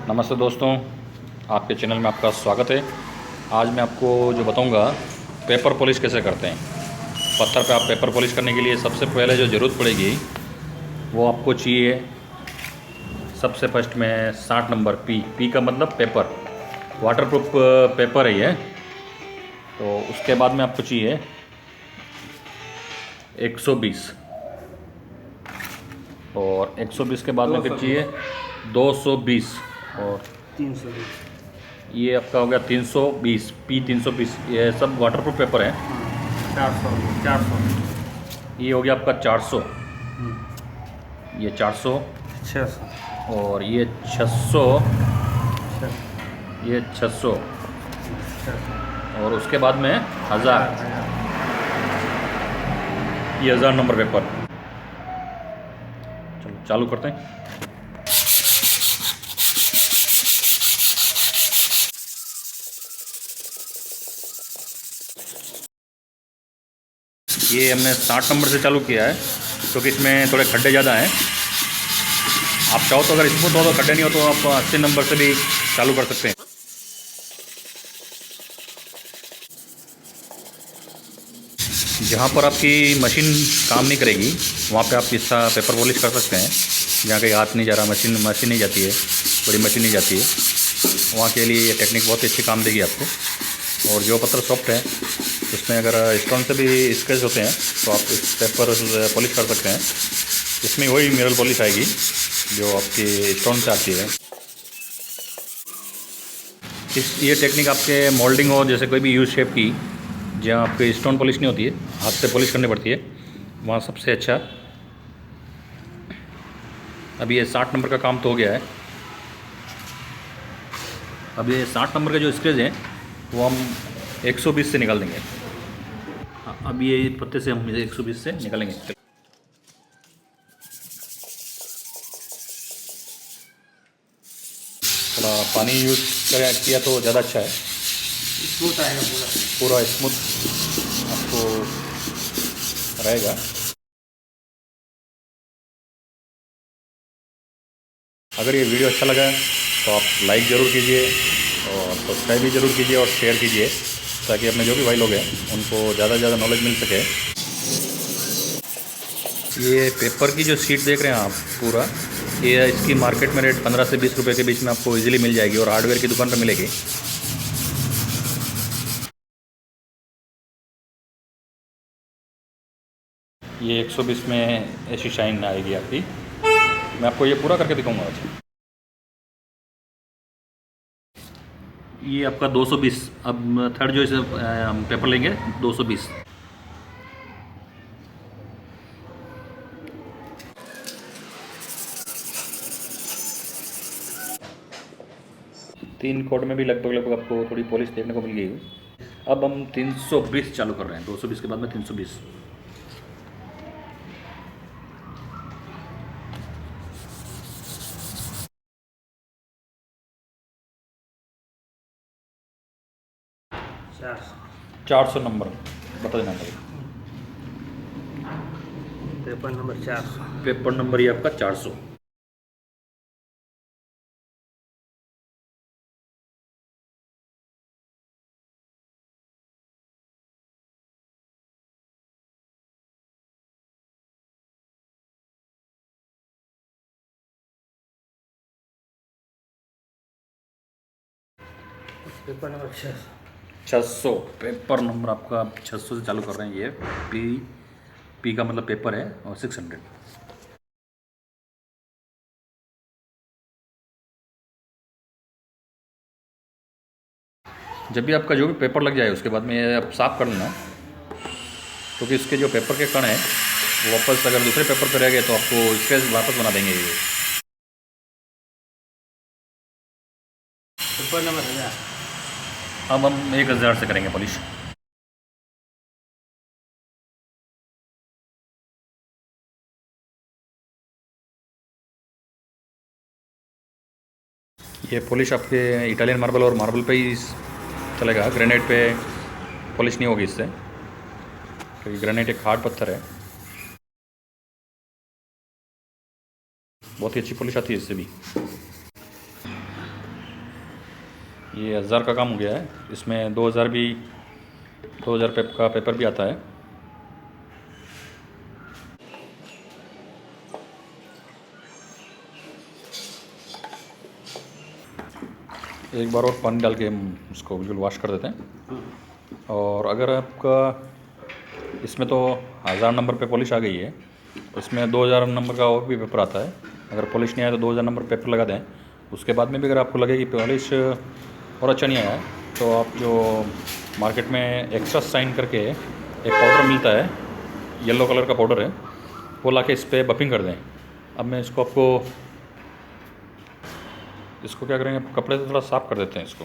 नमस्ते दोस्तों, आपके चैनल में आपका स्वागत है। आज मैं आपको जो बताऊंगा पेपर पॉलिश कैसे करते हैं। पत्थर पे आप पेपर पॉलिश करने के लिए सबसे पहले जो ज़रूरत पड़ेगी वो आपको चाहिए। सबसे फर्स्ट में 60 नंबर पी का मतलब पेपर, वाटरप्रूफ पेपर है ये। तो उसके बाद में आपको चाहिए 120 और 120 के बाद में फिर चाहिए 220 और 320। ये आपका हो गया 320 320। ये सब वाटरप्रूफ पेपर है। 400। ये हो गया आपका 400, ये 400 600। और ये 600, ये 600 और उसके बाद में 1000, ये 1000 नंबर पेपर। चलो चालू करते हैं। ये हमने 60 नंबर से चालू किया है क्योंकि इसमें थोड़े खड्डे ज़्यादा हैं। आप चाहो तो अगर स्मूथ हो तो खड्डे नहीं हो तो आप 80 नंबर से भी चालू कर सकते हैं। जहाँ पर आपकी मशीन काम नहीं करेगी वहाँ पे आप इसका पेपर पॉलिश कर सकते हैं। जहाँ कहीं हाथ नहीं जा रहा, मशीन नहीं जाती है, बड़ी मशीन नहीं जाती है, वहाँ के लिए ये टेक्निक बहुत ही अच्छी काम देगी आपको। और जो पत्थर सॉफ्ट है उसमें अगर स्टोन से भी स्क्रैच होते हैं तो आप इस पेपर पॉलिश कर सकते हैं। इसमें वही मिरर पॉलिश आएगी जो आपकी स्टोन से आती है। ये टेक्निक आपके मोल्डिंग हो, जैसे कोई भी यूज शेप की, जहाँ आपकी स्टोन पॉलिश नहीं होती है, हाथ से पॉलिश करनी पड़ती है, वहाँ सबसे अच्छा। अभी ये 60 नंबर का काम तो हो गया है। अब ये 60 नंबर का जो स्क्रेच है वो हम 120 से निकाल देंगे। अब ये पत्ते से हम 120 से निकालेंगे। थोड़ा पानी यूज किया तो ज़्यादा अच्छा है, स्मूथ आएगा पूरा स्मूथ आपको रहेगा। अगर ये वीडियो अच्छा लगा तो आप लाइक ज़रूर कीजिए और सब्सक्राइब भी ज़रूर कीजिए और शेयर कीजिए ताकि अपने जो भी भाई लोग हैं उनको ज़्यादा से ज़्यादा नॉलेज मिल सके। ये पेपर की जो शीट देख रहे हैं आप पूरा, ये इसकी मार्केट में रेट 15 से 20 रुपये के बीच में आपको इजीली मिल जाएगी और हार्डवेयर की दुकान पर मिलेगी। ये 120 में ऐसी शाइन आएगी आपकी। मैं आपको ये पूरा करके दिखाऊंगा आज। ये आपका 220। अब थर्ड जो इसे हम पेपर लेंगे 220। तीन कोड में भी लगभग लगभग आपको थोड़ी पॉलिश देखने को मिल गई। अब हम 320 चालू कर रहे हैं। 220 के बाद में 320। है। 400 नंबर बता देना भाई। Paper number 400। पेपर नंबर ये आपका 400। पेपर नंबर 600 पेपर नंबर आपका 600 से चालू कर रहे हैं। ये पी का मतलब पेपर है और 600। जब भी आपका जो भी पेपर लग जाए उसके बाद में ये आप साफ़ कर लेना, क्योंकि इसके जो पेपर के कण हैं वो वापस अगर दूसरे पेपर पर रह गए तो आपको स्क्रैच वापस बना देंगे ये। Paper number 1000। अब हम 1000 से करेंगे पॉलिश। ये पॉलिश आपके इटालियन मार्बल और मार्बल पे ही चलेगा, ग्रेनाइट पे पॉलिश नहीं होगी इससे, क्योंकि ग्रेनाइट एक हार्ड पत्थर है। बहुत ही अच्छी पॉलिश आती है इससे भी। ये 1000 का काम हो गया है। इसमें 2000 भी 2000 का पेपर भी आता है। एक बार और पानी डाल के हम उसको बिल्कुल वॉश कर देते हैं। और अगर आपका इसमें तो 1000 नंबर पे पॉलिश आ गई है, इसमें 2000 नंबर का और भी पेपर आता है। अगर पॉलिश नहीं आया तो 2000 नंबर पेपर लगा दें। उसके बाद में भी अगर आपको लगे कि पॉलिश और अच्छा नहीं आया है, तो आप जो मार्केट में एक्स्ट्रा शाइन करके एक पाउडर मिलता है, येलो कलर का पाउडर है, वो ला के इस पर बफिंग कर दें। अब मैं इसको क्या करेंगे, कपड़े से थोड़ा साफ़ कर देते हैं इसको।